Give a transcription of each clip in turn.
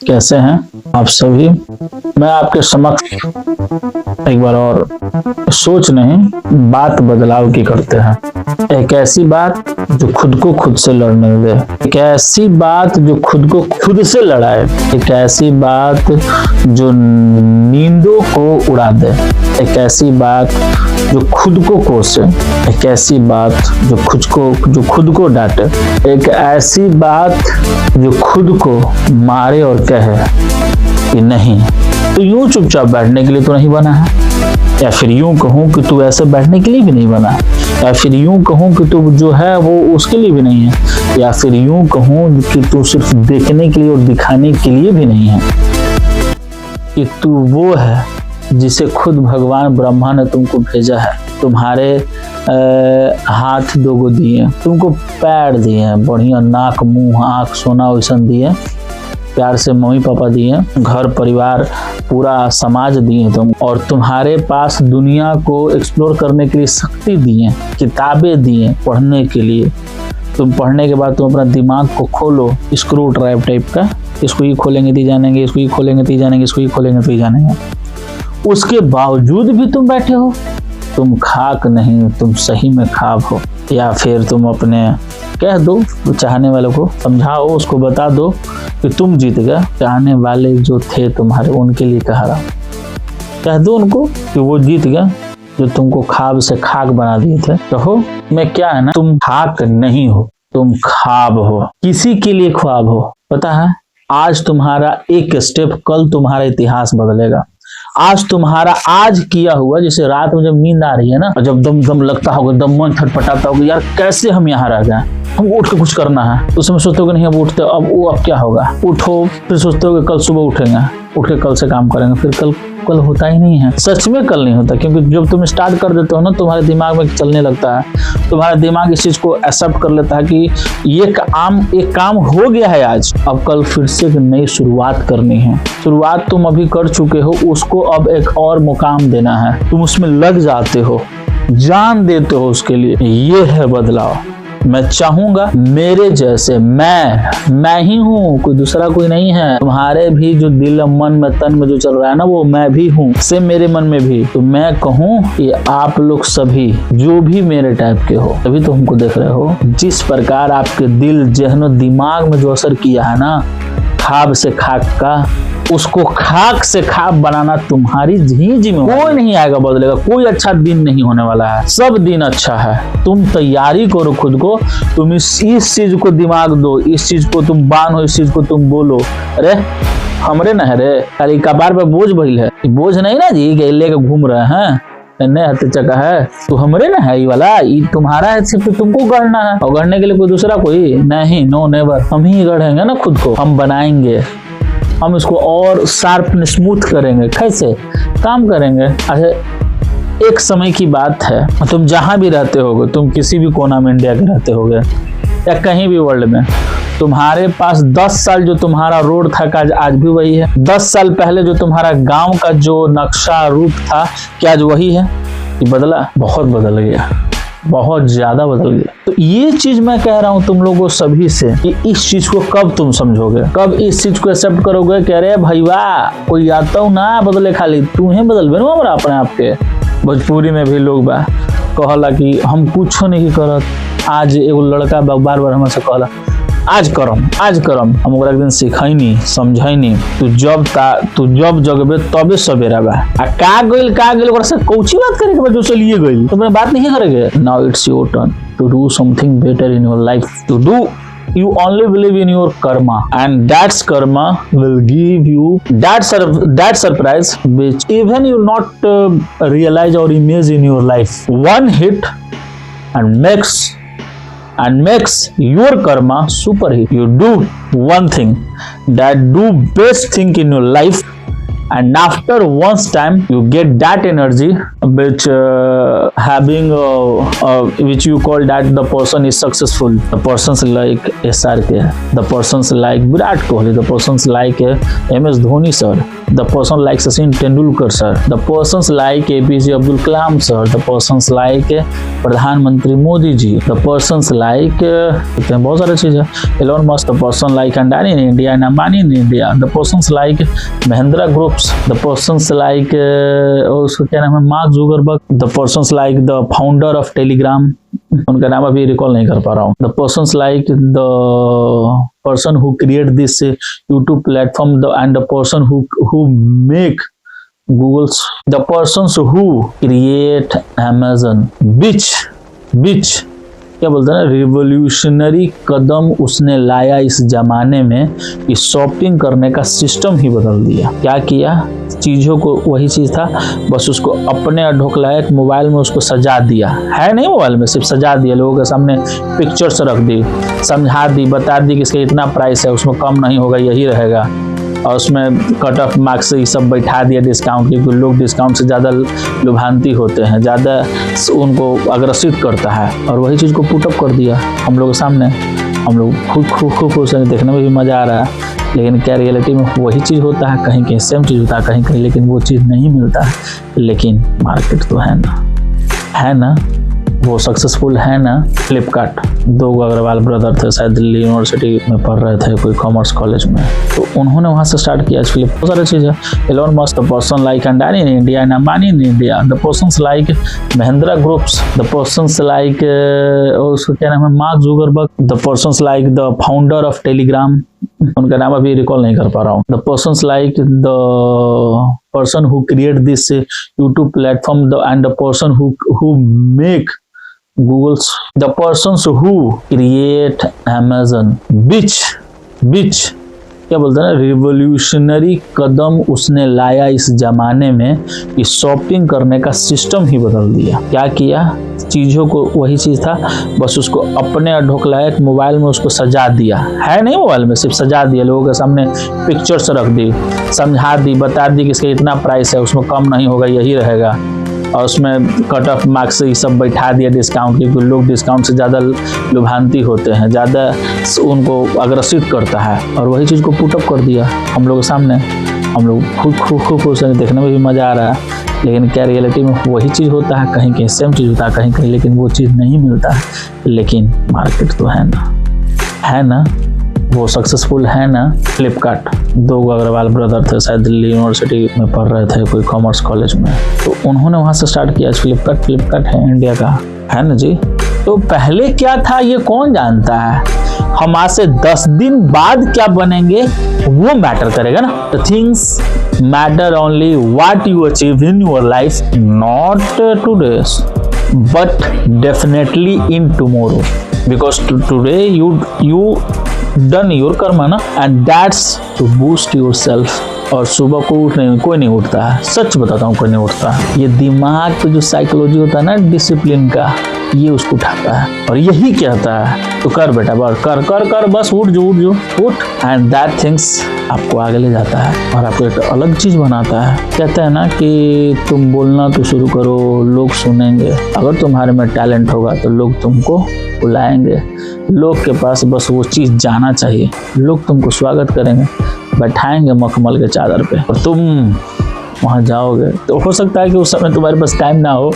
कैसे हैं आप सभी। मैं आपके समक्ष एक बार और सोच नहीं बात बदलाव की करते हैं। एक ऐसी बात जो खुद को खुद से लड़ने दे, एक ऐसी बात जो खुद को खुद से लड़ाए, एक ऐसी बात जो नींदों को उड़ा दे, एक ऐसी बात जो खुद को कोसे, एक ऐसी बात जो खुद को डांटे, एक ऐसी बात जो खुद को मारे और कहे कि नहीं तो यूं चुपचाप बैठने के लिए तो नहीं बना है, या फिर यूं कहूं कि तू ऐसे बैठने के लिए भी नहीं बना, या फिर यूं कहूं कि तू जो है वो उसके लिए भी नहीं है, या फिर यूं कहूं कि तू सिर्फ देखने के लिए और दिखाने के लिए भी नहीं है, कि तू वो है जिसे खुद भगवान ब्रह्मा ने तुमको भेजा है। तुम्हारे हाथ दोगो दिए, तुमको पैर दिए, बढ़िया नाक मुंह आँख सोना वैसन दिए, प्यार से मम्मी पापा दिए, घर परिवार पूरा समाज दिए तुम, और तुम्हारे पास दुनिया को एक्सप्लोर करने के लिए शक्ति दिए, किताबें दिए पढ़ने के लिए। तुम पढ़ने के बाद तुम अपना दिमाग को खोलो, स्क्रू ड्राइव टाइप का, इसको ही खोलेंगे तो जानेंगे, इसको ही खोलेंगे तो जानेंगे, इसको ही खोलेंगे तो जानेंगे। उसके बावजूद भी तुम बैठे हो। तुम खाक नहीं, तुम सही में खाब हो। या फिर तुम अपने कह दो चाहने वालों को, समझाओ, उसको बता दो कि तुम जीत गए, चाहने वाले जो थे तुम्हारे उनके लिए कह रहा, कह दो उनको कि वो जीत गए जो तुमको खाब से खाक बना दिए थे। कहो मैं क्या है ना, तुम खाक नहीं हो, तुम खाब हो, किसी के लिए ख्वाब हो। पता है आज तुम्हारा एक स्टेप कल तुम्हारा इतिहास बदलेगा। आज तुम्हारा आज किया हुआ, जैसे रात में जब नींद आ रही है ना, और जब दम दम लगता होगा, दम मन छटपटाता होगा, यार कैसे हम यहाँ रह गए, हम उठ के कुछ करना है, तो उसमें सोचते हो कि नहीं अब उठते, अब क्या होगा, उठो, फिर सोचते हो कि कल सुबह उठेंगे, उठ के कल से काम करेंगे, फिर कल होता ही नहीं है। सच में कल नहीं होता, क्योंकि जब तुम स्टार्ट कर देते हो ना, तुम्हारे दिमाग में चलने लगता है, तुम्हारा दिमाग इस चीज को एक्सेप्ट कर लेता है कि एक काम हो गया है आज, अब कल फिर से एक नई शुरुआत करनी है। शुरुआत तुम अभी कर चुके हो, उसको अब एक और मुकाम देना है, तुम उसमें लग जाते हो, जान देते हो उसके लिए। ये है बदलाव। मैं चाहूंगा मेरे जैसे, मैं ही हूँ, कोई दूसरा कोई नहीं है। तुम्हारे भी जो दिल मन में तन में जो चल रहा है ना, वो मैं भी हूँ, से मेरे मन में भी। तो मैं कहूँ कि आप लोग सभी जो भी मेरे टाइप के हो, तभी तो हमको देख रहे हो, जिस प्रकार आपके दिल जहनो दिमाग में जो असर किया है ना, खाब से खाक का, उसको खाक से खाब बनाना तुम्हारी जी में। कोई नहीं आएगा बदलेगा, कोई अच्छा दिन नहीं होने वाला है, सब दिन अच्छा है। तुम तैयारी करो खुद को, तुम इस चीज को दिमाग दो, इस चीज को तुम बांधो, इस चीज को तुम बोलो, अरे हमरे न है रे, खाली कपार पे बोझ भइल है, बोझ नहीं ना जी लेके घूम रहे हैं, नहीं हते चका है, तो हमरे ना है ये वाला, ये तुम्हारा है, सिर्फ तुमको गढ़ना है, और गढ़ने के लिए कोई दूसरा कोई नहीं, नो नेवर, हम ही गढ़ेंगे ना खुद को, हम बनाएंगे, हम इसको और शार्प स्मूथ करेंगे। कैसे काम करेंगे? अच्छा एक समय की बात है, तुम जहां भी रहते होगे, तुम किसी भी कोना में इंडिया के रहते होगे या कहीं भी वर्ल्ड में, तुम्हारे पास 10 साल जो तुम्हारा रोड था आज भी वही है। 10 साल पहले जो तुम्हारा गांव का जो नक्शा रूप था, क्या आज वही है? ये बदला? बहुत बदल गया, बहुत ज्यादा बदल गया। तो ये चीज मैं कह रहा हूं तुम लोगों सभी से कि इस चीज को कब तुम समझोगे, कब इस चीज को एक्सेप्ट करोगे? कह रहे भैया कोई आता हूं ना बदले, खाली तू ही बदल हमरा अपने आप के। भोजपुरी में भी लोग बा कहला कि हम कुछ नहीं करत। आज एगो लड़का बार बार हमसे कहला आज करम, हम ओकरा एक दिन सिखाइनी समझाइनी, तू जब जगबे तबे सवेरा बा, आ का गइल ओकरा से कौची बात करे के बाद जो चलिए गइल, तो मैं बात नहीं करेंगे। Now it's your turn to do something better in your life, to do you only believe in your karma, and that karma will give you that surprise which even you not realize or imagine in your life. One hit and makes your karma super hit. You do one thing that do best thing in your life, and after once time you get that energy which having which you call that the person is successful. The persons like SRK, the persons like Virat Kohli, the persons like MS Dhoni sir, the person like Sachin Tendulkar sir, the persons like APJ Abdul Kalam sir, the persons like प्रधानमंत्री Modi ji, the persons like बहुत सारे चीज है, Elon Musk, the person like Adani in India and Ambani in India, the persons like Mahindra Groups, the persons like उसको क्या नाम है, Mark Zuckerberg, the persons like the founder of Telegram, उनका नाम अभी रिकॉल नहीं कर पा रहा हूँ, the persons like the person who create this YouTube platform, and the person who make Google's, the persons who create Amazon, which क्या बोलते हैं ना, रिवोल्यूशनरी कदम उसने लाया इस जमाने में कि शॉपिंग करने का सिस्टम ही बदल दिया। क्या किया, चीज़ों को वही चीज़ था, बस उसको अपने ढोकलाया, मोबाइल में उसको सजा दिया, है नहीं मोबाइल में, सिर्फ सजा दिया, लोगों के सामने पिक्चर्स रख दी, समझा दी, बता दी कि इसका इतना प्राइस है, उसमें कम नहीं होगा, यही रहेगा, और उसमें कट ऑफ मार्क्स ये सब बैठा दिया डिस्काउंट, क्योंकि लोग डिस्काउंट से ज़्यादा लुभानती होते हैं, ज़्यादा उनको आकर्षित करता है, और वही चीज़ को पुटअप कर दिया हम लोग के सामने। हम लोग खूब खुश हैं, देखने में भी मज़ा आ रहा है, लेकिन क्या रियलिटी में वही चीज़ होता है, कहीं कहीं सेम चीज़ होता है, कहीं कहीं लेकिन वो चीज़ नहीं मिलता है। लेकिन मार्केट तो है ना, वो सक्सेसफुल है ना। फ्लिपकार्ट, दो अग्रवाल ब्रदर थे, शायद दिल्ली यूनिवर्सिटी में पढ़ रहे थे कोई कॉमर्स कॉलेज में, तो उन्होंने वहाँ से स्टार्ट किया। फ्लिप बहुत सारी चीज़ है, Elon Musk, the person like Adani in India and Ambani in India, the persons like Mahindra groups, the persons like उसको क्या नाम है, Mark Zuckerberg, the persons like the founder of Telegram, उनका नाम अभी रिकॉल नहीं कर पा रहा हूँ, the persons like the person who create this YouTube platform, and the person who make Google's, the persons who create Amazon, which क्या बोलते हैं ना, रिवोल्यूशनरी कदम उसने लाया इस जमाने में कि शॉपिंग करने का सिस्टम ही बदल दिया। क्या किया, चीज़ों को वही चीज़ था, बस उसको अपने ढोकलाया, मोबाइल में उसको सजा दिया, है नहीं मोबाइल में, सिर्फ सजा दिया, लोगों के सामने पिक्चर्स रख दी, समझा दी, बता दी कि इसका इतना प्राइस है, उसमें कम नहीं होगा, यही रहेगा, और उसमें कट ऑफ मार्क्स ये सब बैठा दिया डिस्काउंट, क्योंकि लोग डिस्काउंट से ज़्यादा लुभानती होते हैं, ज़्यादा उनको आकर्षित करता है, और वही चीज़ को पुटअप कर दिया हम लोग के सामने। हम लोग खूब खुश हैं, देखने में भी मज़ा आ रहा है, लेकिन क्या रियलिटी में वही चीज़ होता है, कहीं कहीं सेम चीज़ होता है, कहीं कहीं लेकिन वो चीज़ नहीं मिलता है। लेकिन मार्केट तो है ना, वो सक्सेसफुल है ना। फ्लिपकार्ट, दो अग्रवाल ब्रदर थे, शायद दिल्ली यूनिवर्सिटी में पढ़ रहे थे कोई कॉमर्स कॉलेज में, तो उन्होंने वहाँ से स्टार्ट किया। फ्लिपकार्ट है इंडिया का, है ना जी। तो पहले क्या था ये कौन जानता है, हम आज से 10 दिन बाद क्या बनेंगे वो मैटर करेगा ना। The things matter only what you achieve in your life, not today but definitely in tomorrow, because today you done your Karma ना, and that's to boost yourself। और सुबह को उठने कोई नहीं उठता है, सच बताता हूँ, कोई नहीं उठता है। ये दिमाग पे जो साइकोलॉजी होता है ना डिसिप्लिन का, ये उसको उठाता है और यही कहता है तो कर बेटा, बस कर बस उठ एंड दैट थिंग्स आपको आगे ले जाता है और आपको एक अलग चीज बनाता है। कहते हैं ना कि तुम बोलना तो शुरू करो, लोग सुनेंगे। अगर तुम्हारे में टैलेंट होगा तो लोग तुमको बुलाएंगे, लोग के पास बस वो चीज जाना चाहिए, लोग तुमको स्वागत करेंगे, बैठाएंगे मखमल के चादर पे और तुम वहां जाओगे। तो हो सकता है कि उस समय तुम्हारे पास टाइम ना हो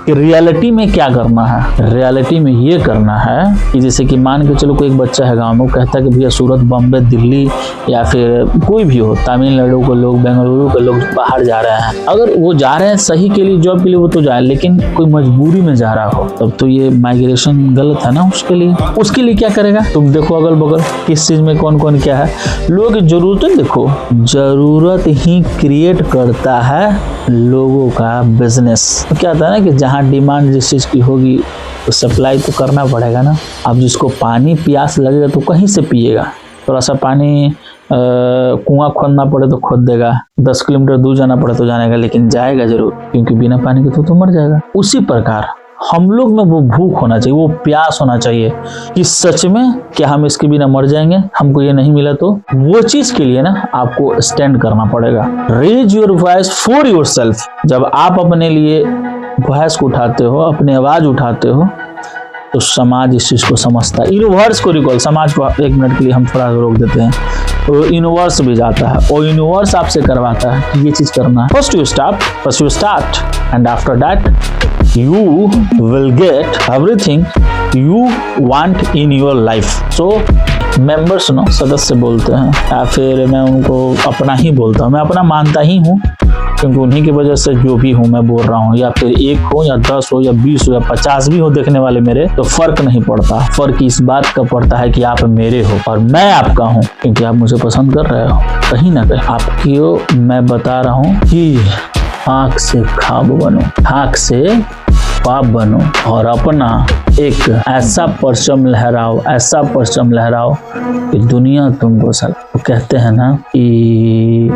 कि रियलिटी में क्या करना है। रियलिटी में ये करना है कि जैसे कि मान के चलो कोई एक बच्चा है गांव में, वो कहता है कि भैया सूरत, बॉम्बे, दिल्ली या फिर कोई भी हो, तमिलनाडु के लोग, बेंगलुरु के लोग बाहर जा रहे हैं। अगर वो जा रहे हैं सही के लिए, जॉब के लिए, वो तो जाए, लेकिन कोई मजबूरी में जा रहा हो तब तो ये माइग्रेशन गलत है ना उसके लिए क्या करेगा। तुम देखो अगल बगल किस चीज में कौन कौन क्या है। लोग की जरूरतें देखो, जरूरत ही क्रिएट करता है लोगों का बिजनेस। तो क्या होता है ना कि जहाँ डिमांड जिस चीज की होगी तो सप्लाई तो करना पड़ेगा ना। अब जिसको पानी प्यास लगेगा तो कहीं से पिएगा, थोड़ा सा पानी कुआं खोदना पड़े तो खोद देगा, 10 किलोमीटर दूर जाना पड़े तो जानेगा, लेकिन जाएगा जरूर, क्योंकि बिना पानी के तो मर जाएगा। उसी प्रकार हम लोग में वो भूख होना चाहिए, वो प्यास होना चाहिए कि सच में क्या हम इसके बिना मर जाएंगे, हमको ये नहीं मिला तो। वो चीज के लिए ना आपको स्टैंड करना पड़ेगा। Raise your voice for yourself. जब आप अपने लिए वॉइस को उठाते हो, अपनी आवाज उठाते हो, तो समाज इस चीज को समझता है। यूनिवर्स को रिकॉल, समाज को एक मिनट के लिए हम थोड़ा रोक देते हैं, तो यूनिवर्स भी जाता है और यूनिवर्स आपसे करवाता है कि ये चीज करना है। First you start and after that you will get everything you want in your life. So members no, सदस्य बोलते हैं, या फिर मैं उनको अपना ही बोलता हूँ, मैं अपना मानता ही हूँ, क्योंकि उन्हीं की वजह से जो भी हूँ मैं बोल रहा हूँ, या फिर 1 हो या 10 हो या 20 हो या 50 भी हो देखने वाले मेरे, तो फर्क नहीं पड़ता। फर्क इस बात का पड़ता है कि आप मेरे हो और मैं आपका हूँ, क्योंकि आप मुझे पसंद कर रहे हो। कहीं ना कहीं आपकी मैं बता रहा हूँ कि आँख से ख्वाब बनो, आँख से ख्वाब बनो और अपना एक ऐसा परचम लहराओ, ऐसा परचम लहराओ कि दुनिया तुमको तो कहते हैं ना कि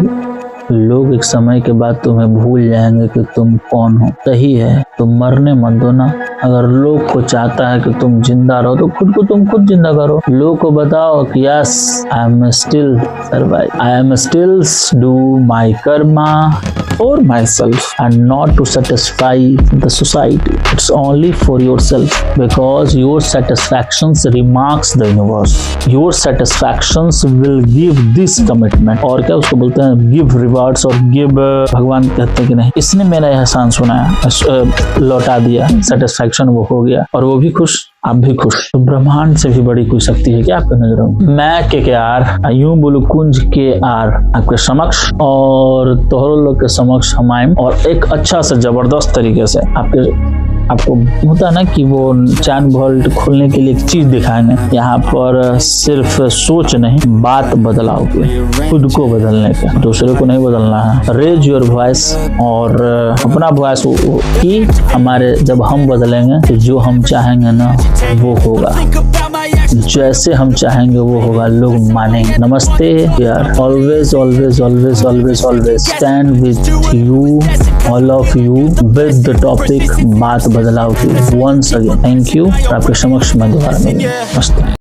लोग एक समय के बाद तुम्हें भूल जाएंगे कि तुम कौन हो। सही है, तुम मरने मत दो ना। अगर लोग को चाहता है कि तुम जिंदा रहो तो खुद को तुम खुद जिंदा करो। लोग को बताओ कि yes I am still survive, I am still do my Karma for myself and not to satisfy the society. It's only for yourself, because your satisfactions remarks the universe. Your satisfactions will give this commitment, और क्या उसको बोलते हैं, give rewards और give, भगवान कहते हैं कि नहीं, इसने मेरा एहसान सुनाया, लौटा दिया, satisfaction वो हो गया और वो भी खुश, आप भी खुश। तो ब्रह्मांड से भी बड़ी कोई शक्ति है क्या आपके नजरों में? मैं के यूं बोलू कुंज के आर आपके समक्ष और तोहरों लोग के समक्ष हम आए और एक अच्छा से जबरदस्त तरीके से आपको होता है ना कि वो चांद वॉल्ट खोलने के लिए एक चीज दिखाएंगे। यहाँ पर सिर्फ सोच नहीं, बात बदलाव की, खुद को बदलने का, दूसरे को नहीं बदलना है। रेज योर वॉइस और अपना वॉइस की हमारे, जब हम बदलेंगे तो जो हम चाहेंगे ना वो होगा, जैसे हम चाहेंगे वो होगा, लोग मानेंगे। नमस्ते यार, always always always always always stand with you, all of you, with the topic बात बदलाव की। Once again thank you. आपके समक्ष मैं दोबारा मिलूंगा। नमस्ते।